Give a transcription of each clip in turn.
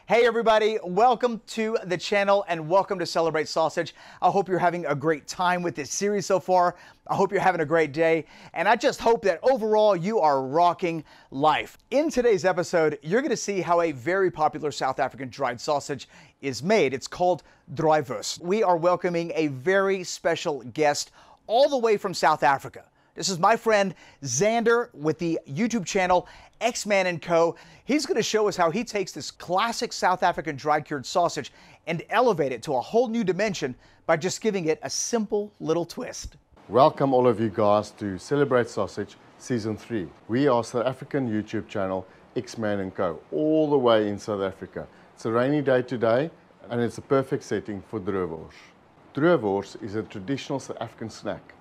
Hey everybody, welcome to the channel and welcome to Celebrate Sausage. I hope you're having a great time with this series so far. I hope you're having a great day, and I just hope that overall you are rocking life. In today's episode, you're going to see how a very popular South African dried sausage is made. It's called Droewors. We are welcoming a very special guest all the way from South Africa. This is my friend Xander with the YouTube channel X-Man & Co. He's going to show us how he takes this classic South African dry cured sausage and elevate it to a whole new dimension by just giving it a simple little twist. Welcome all of you guys to Celebrate Sausage Season 3. We are South African YouTube channel X-Man & Co. all the way in South Africa. It's a rainy day today and it's a perfect setting for Droewors. Droewors is a traditional South African snack.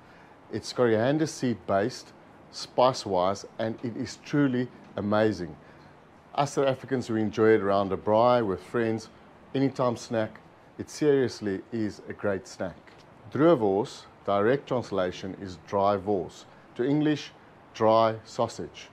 It's coriander seed based, spice wise, and it is truly amazing. Us South Africans, we enjoy it around a braai with friends, anytime snack. It seriously is a great snack. Droewors, direct translation, is dry wors. To English, dry sausage.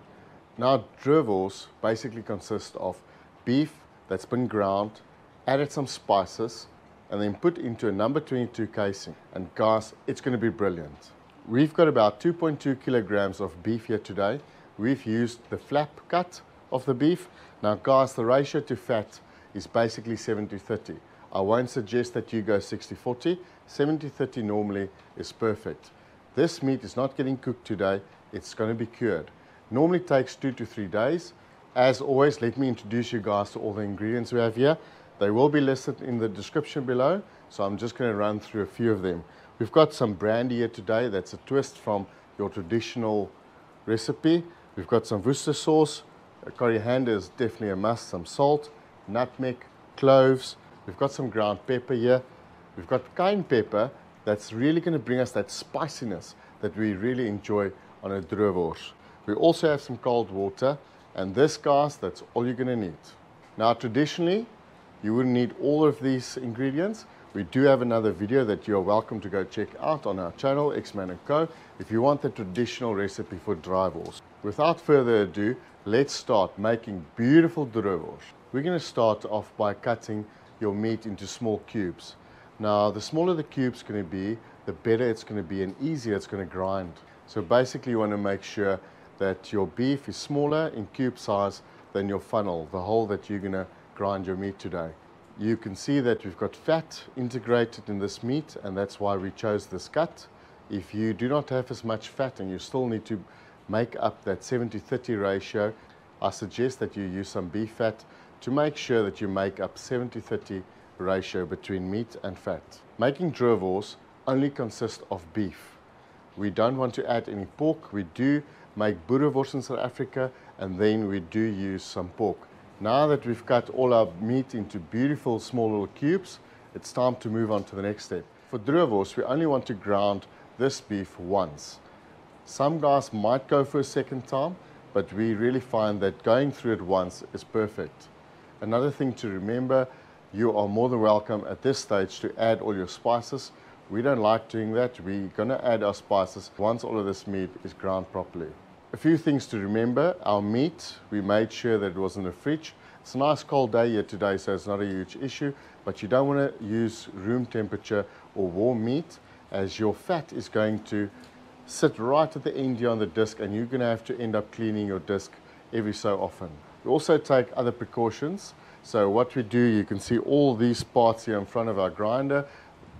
Now, Droewors basically consist of beef that's been ground, added some spices, and then put into a number 22 casing. And guys, it's going to be brilliant. We've got about 2.2 kilograms of beef here today. We've used the flap cut of the beef. Now guys, the ratio to fat is basically 70-30. I won't suggest that you go 60-40. 70-30 normally is perfect. This meat is not getting cooked today. It's going to be cured. Normally takes 2 to 3 days. As always, let me introduce you guys to all the ingredients we have here. They will be listed in the description below, so I'm just going to run through a few of them. We've got some brandy here today. That's a twist from your traditional recipe. We've got some Worcester sauce. Coriander is definitely a must. Some salt, nutmeg, cloves. We've got some ground pepper here. We've got cayenne pepper. That's really going to bring us that spiciness that we really enjoy on a Droewors. We also have some cold water. And this, guys, that's all you're going to need. Now, traditionally, you wouldn't need all of these ingredients. We do have another video that you're welcome to go check out on our channel, X-Man & Co. if you want the traditional recipe for Droewors. Without further ado, let's start making beautiful Droewors. We're going to start off by cutting your meat into small cubes. Now, the smaller the cube's going to be, the better it's going to be and easier it's going to grind. So basically, you want to make sure that your beef is smaller in cube size than your funnel, the hole that you're going to grind your meat today. You can see that we've got fat integrated in this meat, and that's why we chose this cut. If you do not have as much fat and you still need to make up that 70-30 ratio, I suggest that you use some beef fat to make sure that you make up 70-30 ratio between meat and fat. Making Droewors only consists of beef. We don't want to add any pork. We do make boerewors in South Africa, and then we do use some pork. Now that we've cut all our meat into beautiful small little cubes, it's time to move on to the next step. For Droewors, we only want to ground this beef once. Some guys might go for a second time, but we really find that going through it once is perfect. Another thing to remember, you are more than welcome at this stage to add all your spices. We don't like doing that. We're going to add our spices once all of this meat is ground properly. A few things to remember. Our meat, we made sure that it was in the fridge. It's a nice cold day here today, so it's not a huge issue, but you don't want to use room temperature or warm meat, as your fat is going to sit right at the end here on the disc, and you're going to have to end up cleaning your disc every so often. We also take other precautions. So what we do, you can see all these parts here in front of our grinder.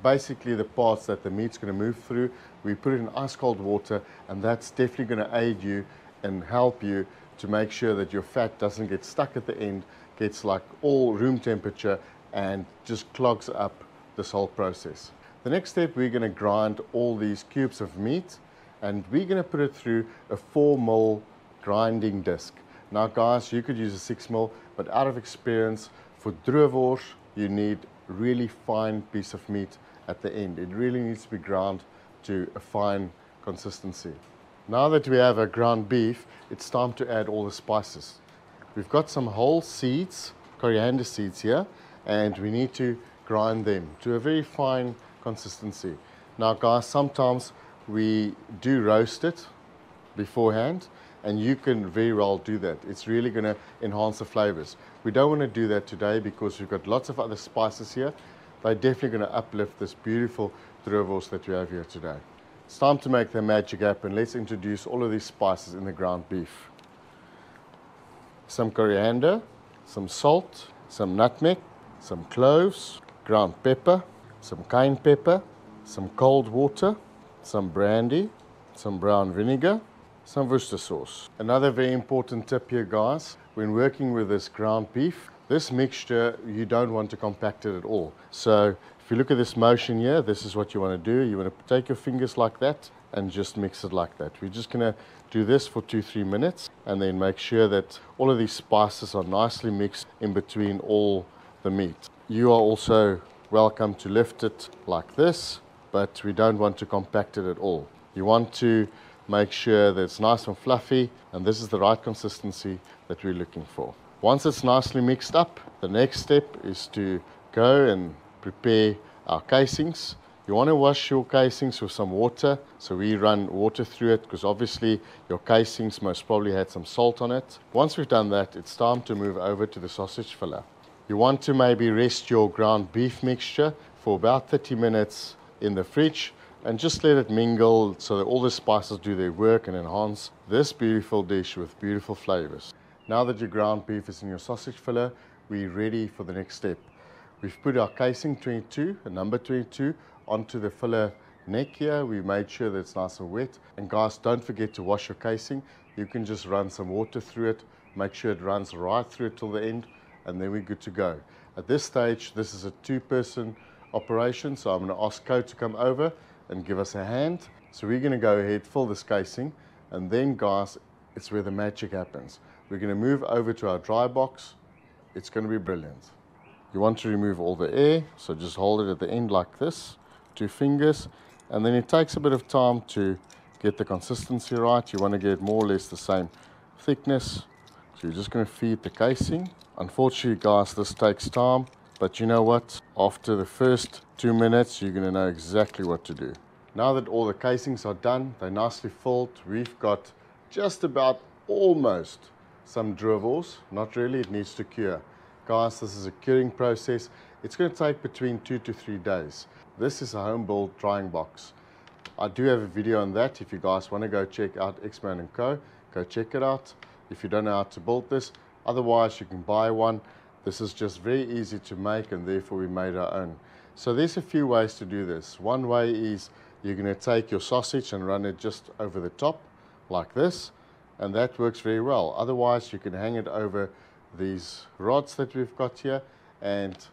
Basically the parts that the meat's going to move through, we put it in ice cold water, and that's definitely going to aid you and help you to make sure that your fat doesn't get stuck at the end, gets like all room temperature and just clogs up this whole process. The next step, we're going to grind all these cubes of meat, and we're going to put it through a 4mm grinding disc. Now guys, you could use a 6mm, but out of experience, for Droewors, you need really fine piece of meat at the end. It really needs to be ground to a fine consistency. Now that we have a ground beef, it's time to add all the spices. We've got some whole seeds, coriander seeds here, and we need to grind them to a very fine consistency. Now guys, sometimes we do roast it beforehand, and you can very well do that. It's really going to enhance the flavors. We don't want to do that today because we've got lots of other spices here. They're definitely going to uplift this beautiful Droewors that we have here today. It's time to make the magic happen. Let's introduce all of these spices in the ground beef. Some coriander, some salt, some nutmeg, some cloves, ground pepper, some cayenne pepper, some cold water, some brandy, some brown vinegar, some Worcester sauce. Another very important tip here, guys, when working with this ground beef, this mixture, you don't want to compact it at all. So if you look at this motion here, this is what you want to do. You want to take your fingers like that and just mix it like that. We're just going to do this for 2-3 minutes and then make sure that all of these spices are nicely mixed in between all the meat. You are also welcome to lift it like this, but we don't want to compact it at all. You want to make sure that it's nice and fluffy, and this is the right consistency that we're looking for. Once it's nicely mixed up, the next step is to go and prepare our casings. You want to wash your casings with some water, so we run water through it because obviously your casings most probably had some salt on it. Once we've done that, it's time to move over to the sausage filler. You want to maybe rest your ground beef mixture for about 30 minutes in the fridge and just let it mingle so that all the spices do their work and enhance this beautiful dish with beautiful flavors. Now that your ground beef is in your sausage filler, we're ready for the next step. We've put our casing 22, a number 22, onto the filler neck here. We made sure that it's nice and wet. And guys, don't forget to wash your casing. You can just run some water through it, make sure it runs right through till the end, and then we're good to go. At this stage, this is a 2-person operation, so I'm going to ask Co to come over and give us a hand. So we're going to go ahead, fill this casing, and then guys, it's where the magic happens. We're going to move over to our dry box. It's going to be brilliant. You want to remove all the air, so just hold it at the end like this, 2 fingers, and then it takes a bit of time to get the consistency right. You want to get more or less the same thickness. So you're just going to feed the casing. Unfortunately, guys, this takes time, but you know what? After the first 2 minutes, you're going to know exactly what to do. Now that all the casings are done, they're nicely filled, we've got just about almost some Droewors. Not really, it needs to cure. Guys, this is a curing process. It's going to take between 2 to 3 days. This is a home-built drying box. I do have a video on that. If you guys want to go check out X-Man & Co, go check it out. If you don't know how to build this, otherwise you can buy one. This is just very easy to make, and therefore we made our own. So there's a few ways to do this. One way is you're going to take your sausage and run it just over the top like this, and that works very well. Otherwise you can hang it over these rods that we've got here, and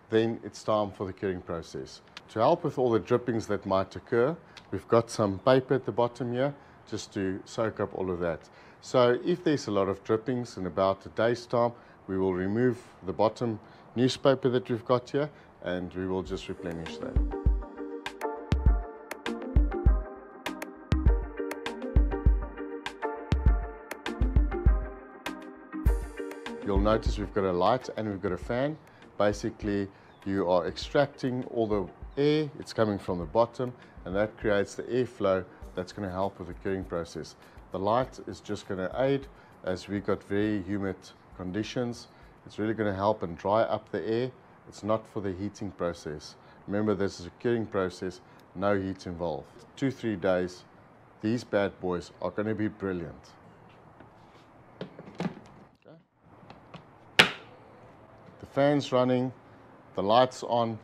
then it's time for the curing process. To help with all the drippings that might occur, we've got some paper at the bottom here just to soak up all of that. So if there's a lot of drippings in about a day's time, we will remove the bottom newspaper that we've got here and we will just replenish that. You'll notice we've got a light and we've got a fan. Basically, you are extracting all the air, it's coming from the bottom, and that creates the airflow that's going to help with the curing process. The light is just going to aid as we've got very humid conditions. It's really going to help and dry up the air. It's not for the heating process. Remember, this is a curing process, no heat involved. 2-3 days, these bad boys are going to be brilliant. Okay. The fan's running, the light's on.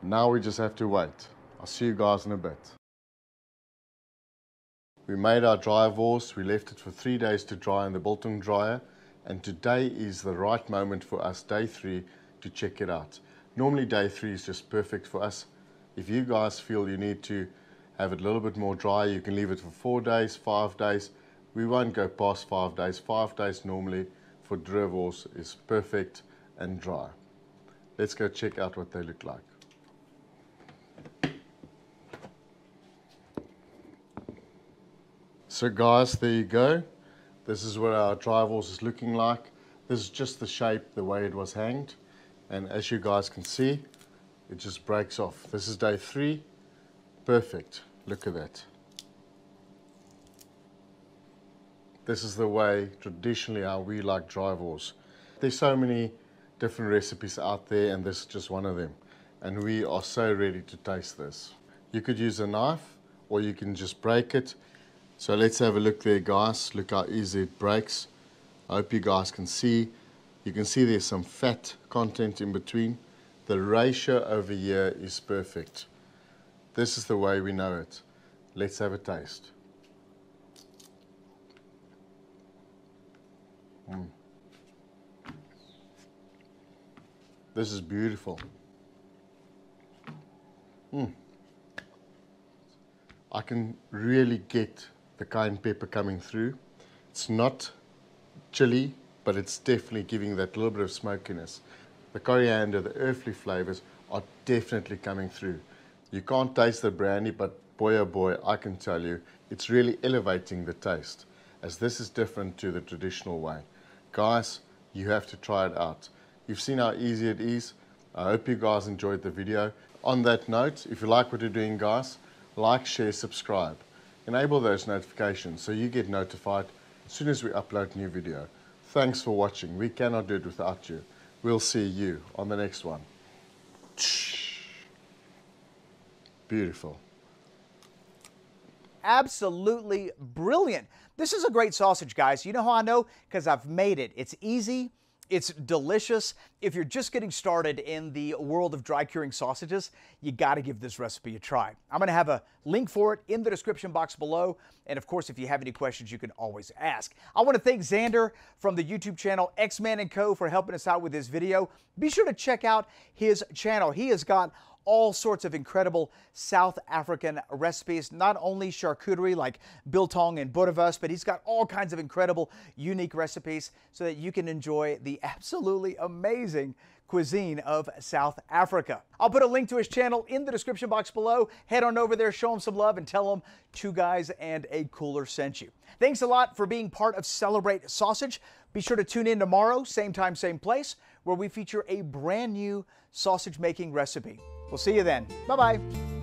Now we just have to wait. I'll see you guys in a bit. We made our Droewors. We left it for 3 days to dry in the biltong dryer, and today is the right moment for us, day 3, to check it out. Normally day 3 is just perfect for us. If you guys feel you need to have it a little bit more dry, you can leave it for 4 days, 5 days. We won't go past 5 days. 5 days normally for Droewors is perfect and dry. Let's go check out what they look like. So guys, there you go. This is what our Droewors is looking like. This is just the shape, the way it was hanged. And as you guys can see, it just breaks off. This is day 3. Perfect. Look at that. This is the way, traditionally, how we like Droewors. There's so many different recipes out there, and this is just one of them. And we are so ready to taste this. You could use a knife, or you can just break it. So let's have a look there, guys. Look how easy it breaks. I hope you guys can see. You can see there's some fat content in between. The ratio over here is perfect. This is the way we know it. Let's have a taste. This is beautiful. I can really get the cayenne pepper coming through. It's not chili, but it's definitely giving that little bit of smokiness. The coriander, the earthly flavors are definitely coming through. You can't taste the brandy, but boy oh boy, I can tell you, it's really elevating the taste, as this is different to the traditional way. Guys, you have to try it out. You've seen how easy it is. I hope you guys enjoyed the video. On that note, if you like what you're doing, guys, like, share, subscribe. Enable those notifications so you get notified as soon as we upload a new video. Thanks for watching. We cannot do it without you. We'll see you on the next one. Beautiful. Absolutely brilliant. This is a great sausage, guys. You know how I know? Because I've made it. It's easy. It's delicious. If you're just getting started in the world of dry curing sausages, you got to give this recipe a try. I'm going to have a link for it in the description box below. And of course, if you have any questions, you can always ask. I want to thank Xander from the YouTube channel X-Man & Co. for helping us out with this video. Be sure to check out his channel. He has got all sorts of incredible South African recipes, not only charcuterie like biltong and boerewors, but he's got all kinds of incredible, unique recipes so that you can enjoy the absolutely amazing cuisine of South Africa. I'll put a link to his channel in the description box below. Head on over there, show him some love, and tell him Two Guys and a Cooler sent you. Thanks a lot for being part of Celebrate Sausage. Be sure to tune in tomorrow, same time, same place, where we feature a brand new sausage making recipe. We'll see you then. Bye-bye.